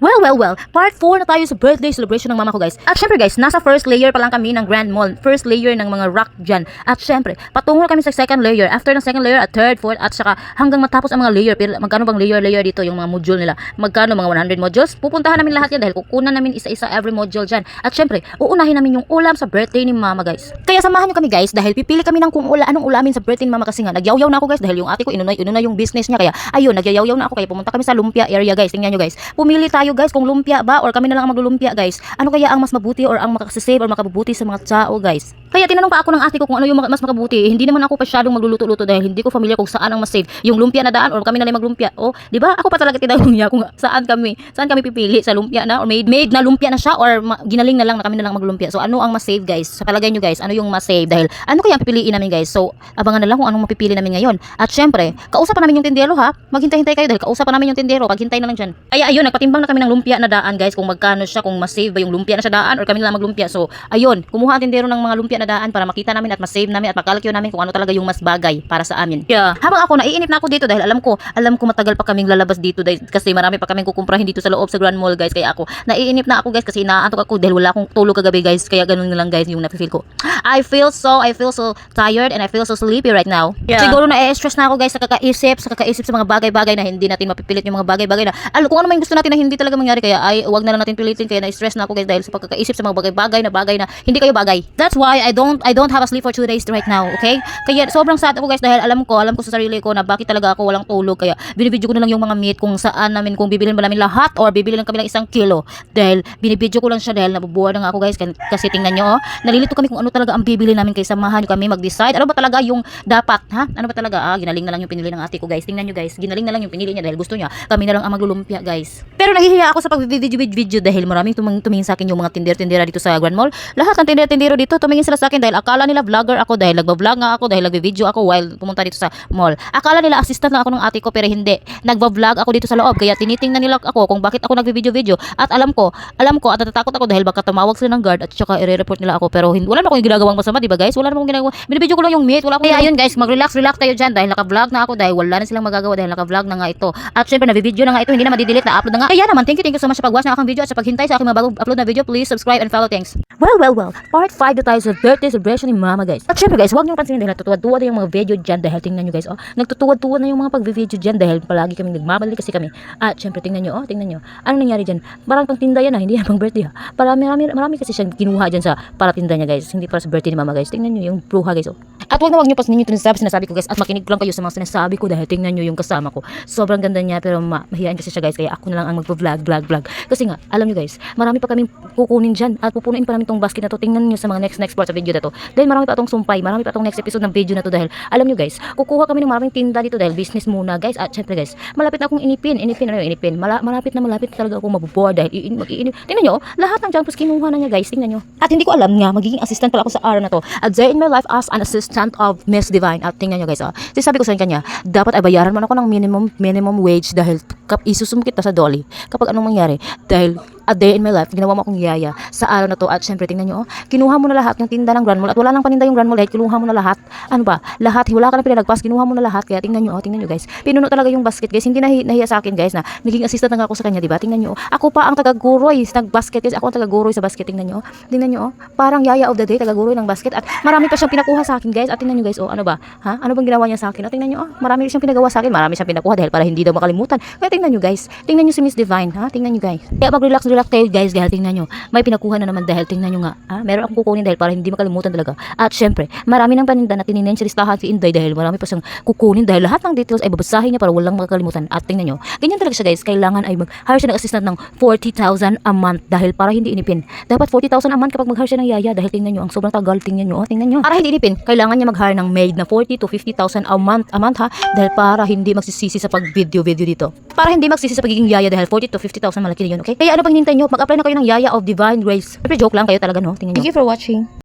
Well, part 4 na tayo sa birthday celebration ng mama ko, guys. At syempre guys, nasa first layer pa lang kami ng Grand Mall. First layer ng mga rock dyan. At syempre, patungo kami sa second layer. After ng second layer, at third, fourth, at saka hanggang matapos ang mga layer. Pero magkano bang layer dito, yung mga module nila? Magkano, mga 100 modules? Pupuntahan namin lahat yan dahil kukunan namin isa-isa every module dyan. At syempre, uunahin namin yung ulam sa birthday ni mama, guys. Kaya samahan nyo kami, guys, dahil pipili kami ng kung anong ulamin sa birthday ni mama kasi nga, nagyaw-yaw na ako, guys, dahil yung ate ko inuna yung business niya. Kaya ayun, nagyaw-yaw na ako. Kaya pumunta kami sa lumpia area, guys. Tingnan nyo, guys. Pumili tayo, guys, kung lumpia ba or kami na lang ang maglulumpia, guys. Ano kaya ang mas mabuti or ang makakasave or makabubuti sa mga tao, guys? Kaya tinanong pa ako ng ate ko kung ano yung mas makabuti. Hindi naman ako pasyadong magluluto-luto dahil hindi ko familiar kung saan ang mas safe. Yung lumpia na daan or kami na lang maglumpia. Oh, di ba? Ako pa talaga tinanong niya kung saan kami pipili, sa lumpia na or made na lumpia na siya or ginaling na lang na kami na lang maglumpia. So ano ang mas safe, guys? Sa palagay nyo, guys, ano yung mas safe? Dahil ano kaya ang pipiliin namin, guys? So abangan na lang kung anong mapipili namin ngayon. At syempre, kausapan namin yung tindero, ha? Maghintay-hintay kayo dahil kausapan namin yung tindero. Paghintay na lang dyan. Kaya ayun, nagpatimbang na kami ng lumpia na daan, guys, kung magkano siya, kung mas safe ba yung lumpia na siya daan or kami na lang maglumpia. So ayun, kumuha ang tindero ng mga lumpia na daan para makita namin at mas save namin at makalkyo namin kung ano talaga yung mas bagay para sa amin. Yeah. Habang ako naiinip na ako dito dahil alam ko matagal pa kaming lalabas dito dahil kasi marami pa kaming kukumprahin dito sa loob sa Grand Mall, guys. Kaya ako naiinip na ako, guys, kasi inaantok ako dahil wala akong tulog kagabi, guys. Kaya ganun na lang, guys, yung nafe-feel ko. I feel so tired and I feel so sleepy right now. Yeah. Siguro na-stress na ako, guys, sa kakaisip sa mga bagay-bagay na hindi natin mapipilit, yung mga bagay-bagay na kung ano man yung gusto natin na hindi talaga mangyari. Kaya ay wag na lang natin pilitin. Kaya na-stress na ako, guys, dahil sa pagkakaisip sa mga bagay na hindi kayo bagay. That's why I don't have a sleep for 2 days right now, okay? Kaya sobrang sad ako, guys, dahil alam ko sa sarili ko na bakit talaga ako walang tulog. Kaya binibidyo ko na lang yung mga meat kung saan namin, kung bibilin ba namin lahat or bibilin lang kami ng 1 kilo. Dahil binibidyo ko lang siya dahil nabubuhay na nga ako, guys, kasi tingnan nyo, nalilito kami kung ano talaga ang bibili namin. Kaya samahan nyo kami mag-decide. Ano ba talaga yung dapat, ha? Ano ba talaga? Ginaling na lang yung pinili ng ate ko, guys. Tingnan nyo, guys. Ginaling na lang yung pinili niya dahil gusto niya kami na lang ang maglulumpia, guys. Pero nahihiya ako sa pag-video dahil maraming tumingin sa akin yung mga tindera dito sa Grand Mall. Lahat ng tindero dito tumingin sila sa akin dahil akala nila vlogger ako, dahil nagba-vlog nga ako, dahil nagvi-video ako while pumunta dito sa mall. Akala nila assistant lang ako ng ate ko, pero hindi. Nagba-vlog ako dito sa loob. Kaya tinitingnan nila ako kung bakit ako nagvi-video. At alam ko at natatakot ako dahil baka tumawag sila ng guard at saka i-report nila ako. Pero wala naman akong ginagawang masama, di ba, guys? Wala naman akong ginagawa. Binibidyo ko lang yung meat. Wala akong. Kaya ayun, guys, mag-relax tayo dyan dahil naka-vlog na ako, dahil wala na silang magagawa dahil naka-vlog na nga ito. At syempre na-video na nga ito, hindi na madidelete, na-upload na nga. Kaya naman, thank you so much sa pag-watch ng aking video at sa paghintay sa aking mga bagong upload na video. Please subscribe and follow. Thanks. Well, part 5 na tayo sa birthday celebration ni mama, guys. At syempre, guys, huwag niyo pansinin dahil natutuwad-tuwad na yung mga video dyan dahil tingnan nyo, guys, nagtutuwad-tuwad na yung mga pag-video dyan dahil palagi kami nagmamali kasi kami. At syempre, tingnan nyo, ano nangyari dyan? Parang pang tinda yan, hindi yan pang birthday, ha? Marami kasi siyang kinuha dyan sa para tinda niya, guys. Hindi para sa birthday ni mama, guys. Tingnan nyo yung bruha, guys, At huwag niyo pansinin yung sinasabi ko, guys, at makinig lang kayo sa mga sinasabi ko dahil tingnan nyo yung kasama ko. Sobrang ganda niya pero mahihain kasi siya, guys, kaya ako na lang ang magpo-vlog. Kasi nga, alam nyo, guys, marami pa kaming kukunin dyan at pupunuin pa namin tong basket na to. Tingnan nyo sa mga next part sa video na to. Dahil marami pa itong sumpay, marami pa itong next episode ng video na to dahil alam nyo, guys, kukuha kami ng maraming tinda dito dahil business muna, guys. At syempre, guys, malapit na akong inipin. Malapit talaga ako mabubuha dahil mag-iinip. Tingnan nyo, lahat ng junk foods kinuha na niya, guys. Tingnan nyo. At hindi ko alam nga, magiging assistant pala ako sa araw na to. A day in my life as an assistant of Miss Divine. At tingnan nyo, guys, sabi ko sa kanya, dapat ay bayaran mo ako ng minimum wage dahil isusum kita sa dolly kapag anong mangyari. Dahil a day in my life, ginawa mo akong yaya sa araw na to. At syempre, tingnan nyo, kinuha mo na lahat ng tinda ng Grand Mall at wala nang paninda yung Grand Mall dahil kinuha mo na lahat. Ano ba? Lahat, wala ka na pinalagpas, kinuha mo na lahat. Kaya tingnan nyo, guys. Pinuno talaga yung basket, guys. Hindi nahiya sa akin, guys, na naging assistant na ako sa kanya, diba? Tingnan nyo, ako pa ang taga-guroy sa basket, guys. Ako ang taga-guroy sa basket. Tingnan nyo, parang yaya of the day, taga-guroy ng basket. At marami pa siyang pinakuha sa akin, guys. At tingnan nyo, guys, ano ba? Ha? Ano bang ginawa niya sa akin? At tingnan nyo, marami siyang pinagawa sa akin. Marami siyang pinakuha dahil para hindi daw makalimutan. Kaya tingnan nyo, guys. Tingnan nyo si Miss Divine, ha? Tingnan nyo, guys. Kaya mag-relax tayo, guys, dahil tingnan nyo, may pinakuha na naman dahil tingnan nyo nga, meron akong kukunin dahil para hindi makalimutan talaga. At syempre, marami ng paninda na tininin sa listahan si Inday dahil marami pa siyang kukunin dahil lahat ng details ay babasahin niya para walang makakalimutan. At tingnan nyo, ganyan talaga siya, guys. Kailangan ay mag-hire siya ng assistant ng 40,000 a month dahil para hindi inipin. Dapat 40,000 a month kapag mag-hire siya ng yaya dahil tingnan nyo, ang sobrang tagal. Tingnan nyo. Para hindi inipin, kailangan niya mag-hire ng maid na 40 to 50,000 a month, ha? Dahil para hindi magsisisi sa pag-video dito. Para hindi magsisisi sa pagiging yaya dahil 40 to 50,000 malaki na yun, okay? Kaya ano pang hinintay nyo? Mag-apply na kayo ng Yaya of Divine Grace. Pero joke lang kayo talaga, no? Tingnan nyo. Thank you for watching.